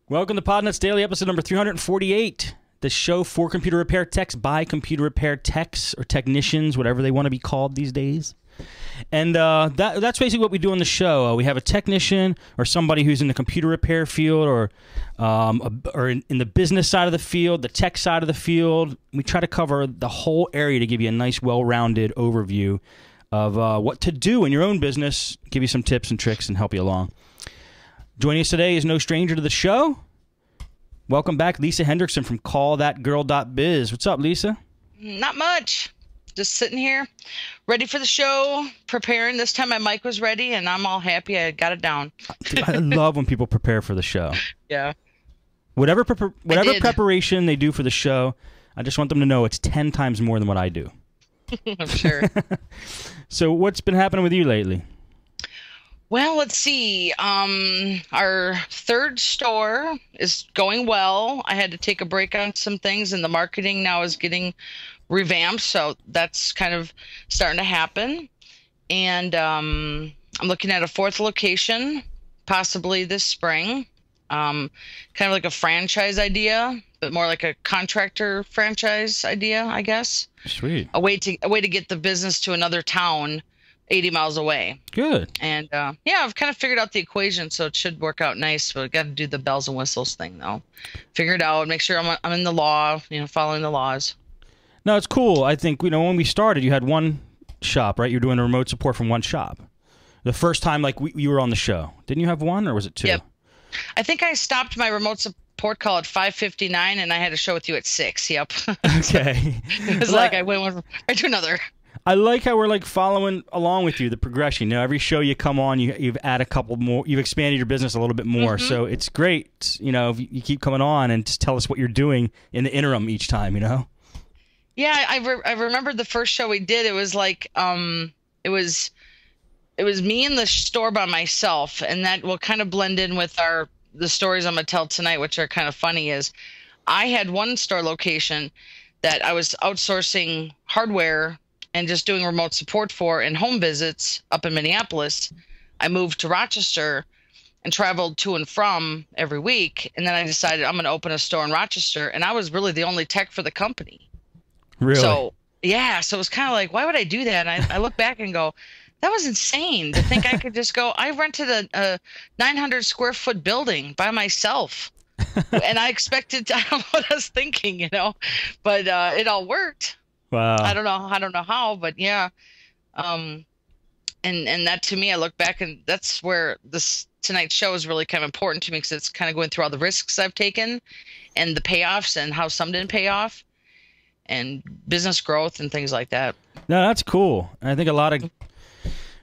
Welcome to Podnutz Daily, episode number 348. The show for computer repair techs by computer repair techs or technicians, whatever they want to be called these days. And that's basically what we do on the show. We have a technician or somebody who's in the computer repair field or in the business side of the field, the tech side of the field. We try to cover the whole area to give you a nice, well-rounded overview of what to do in your own business, give you some tips and tricks and help you along. Joining us today is no stranger to the show. Welcome back, Lisa Hendrickson from callthatgirl.biz. What's up, Lisa? Not much. Just sitting here, ready for the show, preparing. This time my mic was ready, and I'm all happy I got it down. I love when people prepare for the show. Yeah. Whatever preparation they do for the show, I just want them to know it's 10 times more than what I do. I'm sure. So what's been happening with you lately? Well, let's see. Our third store is going well. I had to take a break on some things, and the marketing now is getting revamped, so that's kind of starting to happen. And I'm looking at a fourth location, possibly this spring. Kind of like a franchise idea, but more like a contractor franchise idea, I guess. Sweet. A way to get the business to another town 80 miles away. Good. And yeah, I've kind of figured out the equation, so it should work out nice. But I got to do the bells and whistles thing, though. Figure it out. Make sure I'm in the law. Following the laws. No, it's cool. I think when we started, you had one shop, right? You were doing remote support from one shop. The first time, like you were on the show, didn't you have one, or was it two? Yep. I think I stopped my remote support call at 5:59, and I had a show with you at 6. Yep. Okay. It was like I went right to another. I like how we're like following along with you, the progression. Every show you come on, you've added a couple more, you've expanded your business a little bit more. So it's great, if you keep coming on and just tell us what you're doing in the interim each time, Yeah, I remember the first show we did. It was like it was me in the store by myself, and that will kind of blend in with the stories I'm gonna tell tonight, which are kind of funny. Is I had one store location that I was outsourcing hardware and just doing remote support for and home visits up in Minneapolis. I moved to Rochester and traveled to and from every week, and then I decided I'm gonna open a store in Rochester, and I was really the only tech for the company. Really? So yeah, so it was kind of like, why would I do that? And I look back and go, that was insane to think I could just go. I rented a 900 square foot building by myself, and I expected. I don't know what I was thinking, but it all worked. Wow. I don't know how, but yeah. And that, to me, I look back, and that's where tonight's show is really kind of important to me, because it's kind of going through all the risks I've taken and the payoffs and how some didn't pay off, and business growth and things like that. No, that's cool. And I think a lot of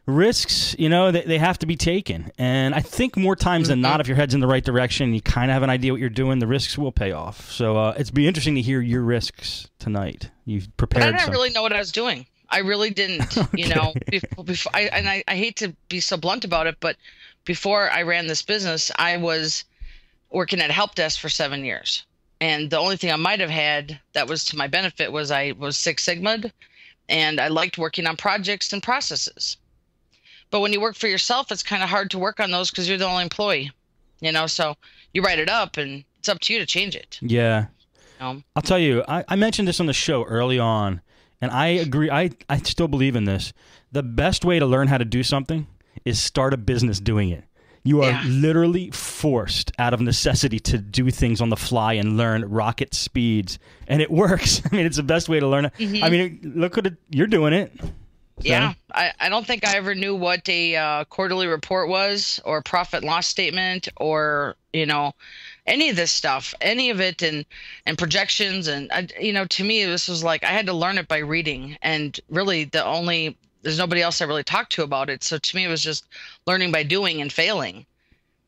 risks, they have to be taken. And I think more times than not, if your head's in the right direction, you kind of have an idea what you're doing, the risks will pay off. So it'd be interesting to hear your risks tonight. You've prepared. But I didn't really know what I was doing. I really didn't, before, I hate to be so blunt about it, but before I ran this business, I was working at help desk for 7 years. And the only thing I might have had that was to my benefit was I was Six Sigma'd, and I liked working on projects and processes. But when you work for yourself, it's kind of hard to work on those because you're the only employee, so you write it up, and it's up to you to change it. Yeah. I'll tell you, I mentioned this on the show early on, and I agree. I still believe in this. The best way to learn how to do something is start a business doing it. You are literally forced out of necessity to do things on the fly and learn rocket speeds, and it works. I mean, it's the best way to learn it. I mean, look at it. You're doing it. So. Yeah, I don't think I ever knew what a quarterly report was, or profit and loss statement, or any of this stuff, any of it, and projections, and to me this was like I had to learn it by reading, and really there's nobody else I really talked to about it. So to me, it was just learning by doing and failing.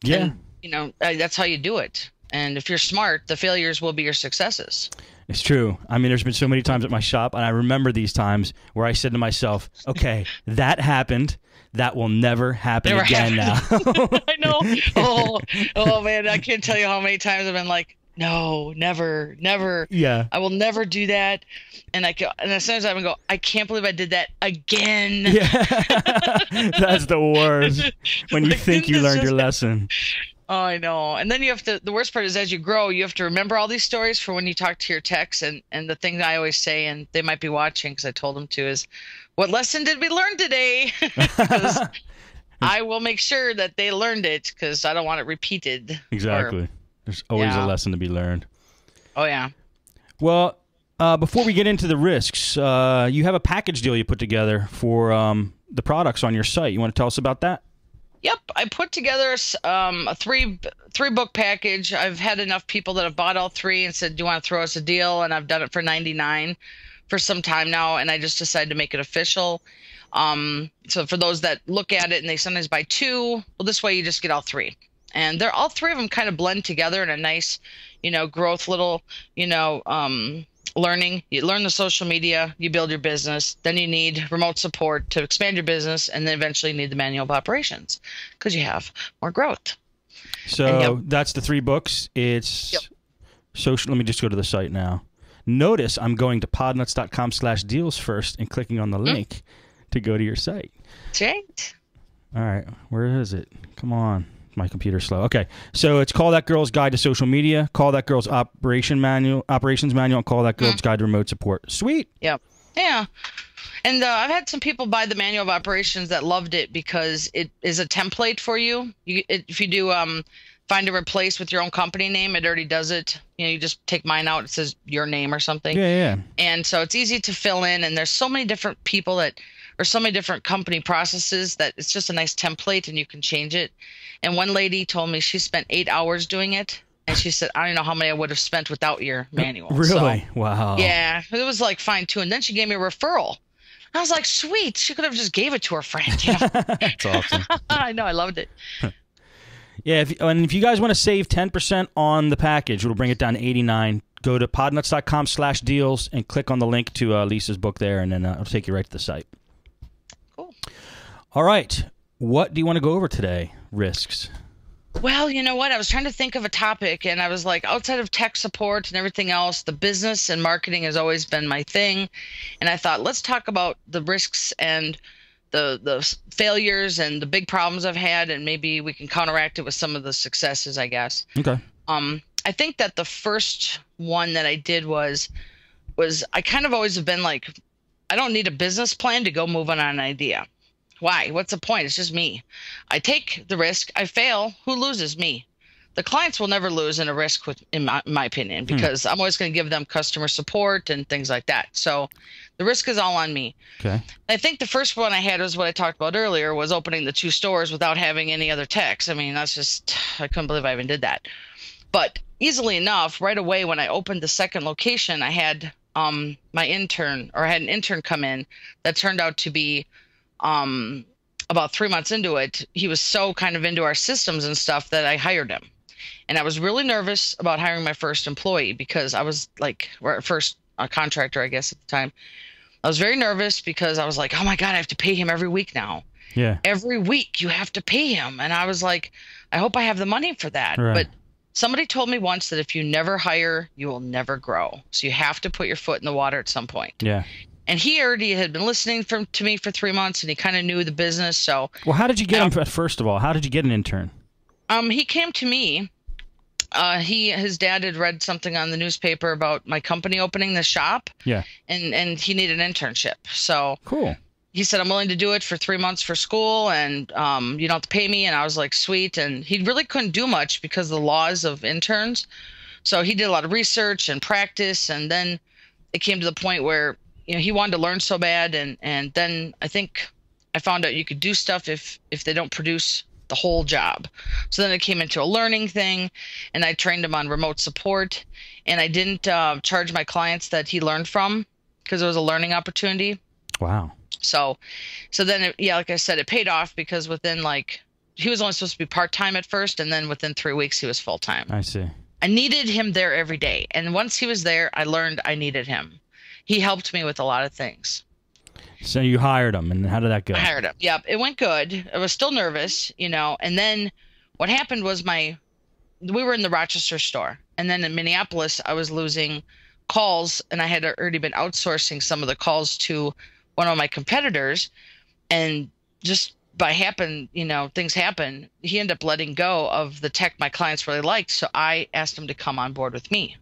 Yeah. And, that's how you do it. And if you're smart, the failures will be your successes. It's true. I mean, there's been so many times at my shop, and I remember these times where I said to myself, okay, that happened. That will never happen again now. I know. Oh, man, I can't tell you how many times I've been like, no, never, never. Yeah. I will never do that. And as soon as I go, I can't believe I did that again. Yeah. That's the worst. When you think you learned your lesson. Oh, I know. And then you have to, the worst part is as you grow, you have to remember all these stories for when you talk to your techs. And the thing I always say, and they might be watching because I told them to, is what lesson did we learn today? Because I will make sure that they learned it because I don't want it repeated. Exactly. There's always a lesson to be learned. Oh, yeah. Well, before we get into the risks, you have a package deal you put together for the products on your site. You want to tell us about that? Yep, I put together a three book package. I've had enough people that have bought all three and said, "Do you want to throw us a deal?" And I've done it for $99 for some time now, and I just decided to make it official. So for those that look at it and they sometimes buy two, well, this way you just get all three, and they're all three of them kind of blend together in a nice, growth little, learning. You learn the social media, you build your business, then you need remote support to expand your business, and then eventually you need the manual of operations because you have more growth. So that's the 3 books. It's social. Let me just go to the site now. Notice I'm going to podnutz.com/deals first and clicking on the link to go to your site. That's right. All right. Where is it? Come on. My computer's slow. Okay, so it's Call That Girl's Guide to Social Media, Call That Girl's Operations Manual, and Call That Girl's Guide to Remote Support. Sweet. Yep. Yeah. And I've had some people buy the Manual of Operations that loved it because it is a template for you. If you do find and replace with your own company name, it already does it. You just take mine out. It says your name or something. Yeah. And so it's easy to fill in. And there's so many different people or so many different company processes that it's just a nice template and you can change it. And one lady told me she spent 8 hours doing it. And she said, I don't know how many I would have spent without your manual. Really? So, wow. Yeah. It was like fine too. And then she gave me a referral. I was like, sweet. She could have just gave it to her friend. That's awesome. I know. I loved it. Yeah. If you guys want to save 10% on the package, it'll bring it down to $89. Go to podnutz.com/deals and click on the link to Lisa's book there, and then it'll take you right to the site. Cool. All right. What do you want to go over today? Risks. Well, you know what? I was trying to think of a topic, and I was like, outside of tech support and everything else, the business and marketing has always been my thing. And I thought, let's talk about the risks and the failures and the big problems I've had, and maybe we can counteract it with some of the successes, I guess. Okay. I think that the first one that I did was I kind of always have been like, I don't need a business plan to go move on an idea. Why? What's the point? It's just me. I take the risk. I fail. Who loses? Me. The clients will never lose in a risk, in my opinion, because I'm always going to give them customer support and things like that. So the risk is all on me. Okay. I think the first one I had was what I talked about earlier, was opening the 2 stores without having any other techs. I mean, that's just, I couldn't believe I even did that. But easily enough, right away when I opened the second location, I had I had an intern come in that turned out to be about 3 months into it. He was so kind of into our systems and stuff that I hired him. And I was really nervous about hiring my first employee because I was like, or first contractor, I guess at the time. I was very nervous because I was like, oh my God, I have to pay him every week now. Yeah. Every week you have to pay him. And I was like, I hope I have the money for that. Right. But somebody told me once that if you never hire, you will never grow. So you have to put your foot in the water at some point. Yeah. And he already had been listening to me for 3 months, and he kind of knew the business. So, well, how did you get him? First of all, how did you get an intern? He came to me. His dad had read something on the newspaper about my company opening the shop. Yeah. And he needed an internship. So cool. He said, I'm willing to do it for 3 months for school, and you don't have to pay me. And I was like, sweet. And he really couldn't do much because of the laws of interns. So he did a lot of research and practice, and then it came to the point where he wanted to learn so bad, and then I think I found out you could do stuff if they don't produce the whole job. So then it came into a learning thing, and I trained him on remote support, and I didn't charge my clients that he learned from because it was a learning opportunity. Wow. So then, like I said, it paid off because within he was only supposed to be part-time at first, and then within 3 weeks he was full-time. I see. I needed him there every day, and once he was there, I learned I needed him. He helped me with a lot of things. So you hired him, and how did that go? I hired him. Yep, it went good. I was still nervous, and then what happened was we were in the Rochester store, and then in Minneapolis, I was losing calls, and I had already been outsourcing some of the calls to one of my competitors, and just things happen. He ended up letting go of the tech my clients really liked. So I asked him to come on board with me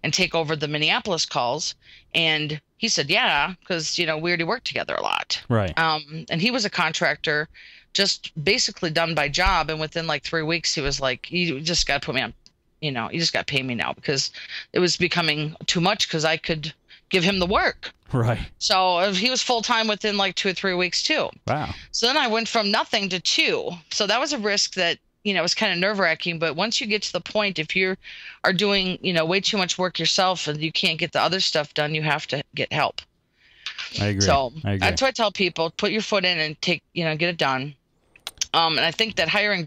and take over the Minneapolis calls. And he said, yeah, because, we already worked together a lot. Right. And he was a contractor, just basically done by job. And within like 3 weeks, he was like, you just got to put me on, you just got to pay me now, because it was becoming too much because I could give him the work. Right. So he was full time within like 2 or 3 weeks too. Wow. So then I went from nothing to 2. So that was a risk that, was kind of nerve wracking. But once you get to the point, if you are doing, way too much work yourself and you can't get the other stuff done, you have to get help. I agree. So I agree. that's why I tell people, put your foot in and get it done. And I think that hiring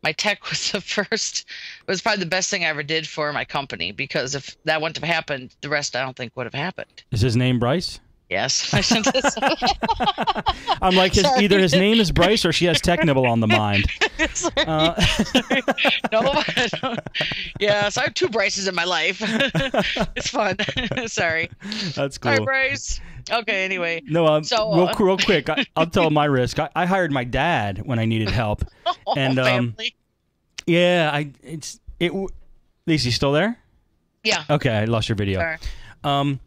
my tech was probably the best thing I ever did for my company, because if that wouldn't have happened, the rest I don't think would have happened. Is his name Bryce? Yes. I shouldn't have said that. I'm like, either his name is Bryce or she has tech nibble on the mind. Sorry. No. Yeah, so I have 2 Bryces in my life. It's fun. Sorry. That's cool. Hi, Bryce. Okay, anyway. No, real quick, I'll tell my risk. I hired my dad when I needed help. And family. Yeah, Lisa, you still there? Yeah. Okay, I lost your video. Sorry.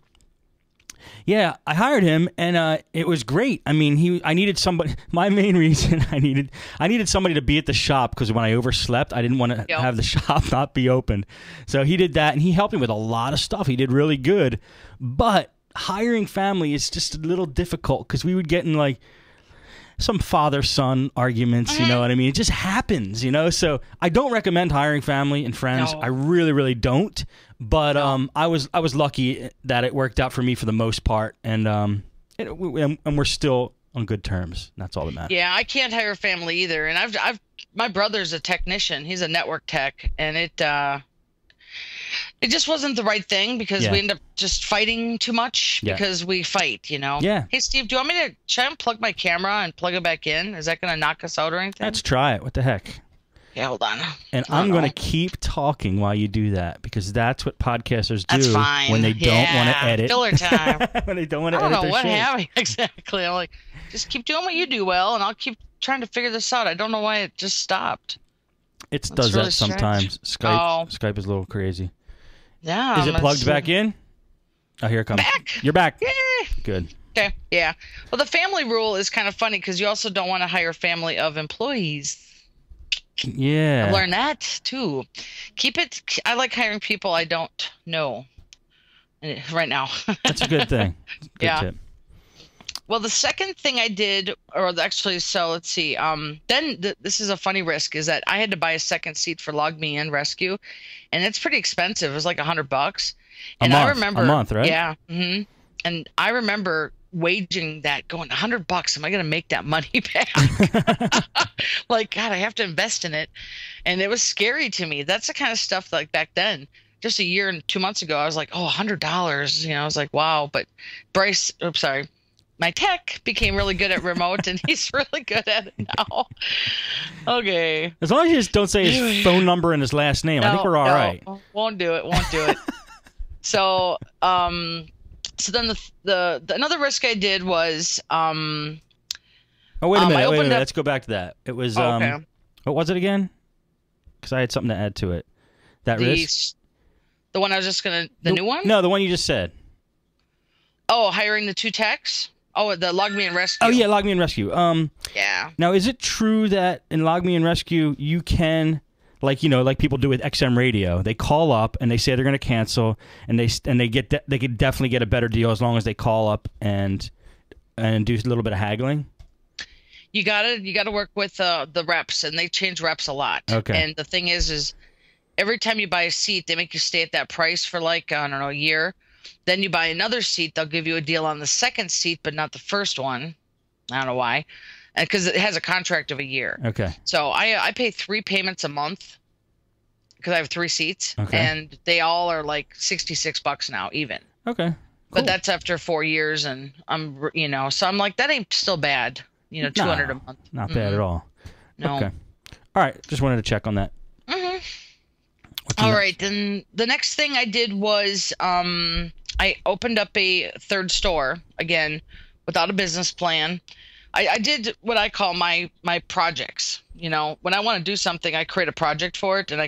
Yeah, I hired him, and it was great. I mean, I needed somebody. My main reason I needed somebody to be at the shop, because when I overslept, I didn't want to have the shop not be open. So he did that, and he helped me with a lot of stuff. He did really good. But hiring family is just a little difficult, because we would get in like some father-son arguments, you know what I mean? It just happens, So I don't recommend hiring family and friends. No. I really, really don't. But I was lucky that it worked out for me for the most part, and we're still on good terms. That's all that matters. Yeah, I can't hire family either, and my brother's a technician. He's a network tech, and it just wasn't the right thing, because we end up just fighting too much because we fight, Yeah. Hey, Steve, do you want me to unplug my camera and plug it back in? Is that going to knock us out or anything? Let's try it. What the heck? Yeah, hold on. And I'm going to keep talking while you do that, because that's what podcasters do. That's fine. When they don't want to edit. Filler time. When they don't want to edit I don't know what shows. happened exactly. I'm like, just keep doing what you do well, and I'll keep trying to figure this out. I don't know why it just stopped. It does really that sometimes. Skype is a little crazy. Yeah. Is it plugged back in? Oh, here it comes. Back. You're back. Yay. Good. Okay. Yeah. Well, the family rule is kind of funny, because you also don't want to hire family of employees. Yeah. I've learned that too. I like hiring people I don't know right now. That's a good thing. Good tip. Well, the second thing I did, so let's see. This is a funny risk, is that I had to buy a second seat for Log Me In Rescue, and it's pretty expensive. It was like $100. And I remember a month, right? Yeah. Mm-hmm. And I remember waging that, going $100. Am I going to make that money back? Like, God, I have to invest in it. And it was scary to me. That's the kind of stuff like back then, just a year and 2 months ago, I was like, oh, $100. I was like, wow. But my tech became really good at remote, and he's really good at it now. Okay. As long as you just don't say his phone number and his last name, I think we're all right. Won't do it. So, so then another risk I did was oh, wait a minute. Wait. Let's go back to that. It was okay. What was it again? Because I had something to add to it. That risk. The one I was just the new one? No, the one you just said. Oh, hiring the 2 techs? Oh, the Log Me In Rescue. Oh yeah, Log Me In Rescue. Yeah. Now, is it true that in Log Me In Rescue you can, like people do with XM Radio, they call up and they say they're going to cancel, and they could definitely get a better deal as long as they call up and do a little bit of haggling? You gotta work with the reps, and they change reps a lot. Okay. And the thing is every time you buy a seat, they make you stay at that price for like, I don't know, a year. Then you buy another seat, they'll give you a deal on the second seat, but not the first one. I don't know why. Because it has a contract of a year. Okay. So I pay 3 payments a month, because I have 3 seats. Okay. And they all are like $66 now, even. Okay. Cool. But that's after 4 years, and so I'm like, that ain't still bad. $200 a month. Not bad at all. No. Okay. All right. Just wanted to check on that. Mm-hmm. All right. Then the next thing I did was I opened up a third store, again, without a business plan. I did what I call my projects. You know, when I want to do something, I create a project for it, and I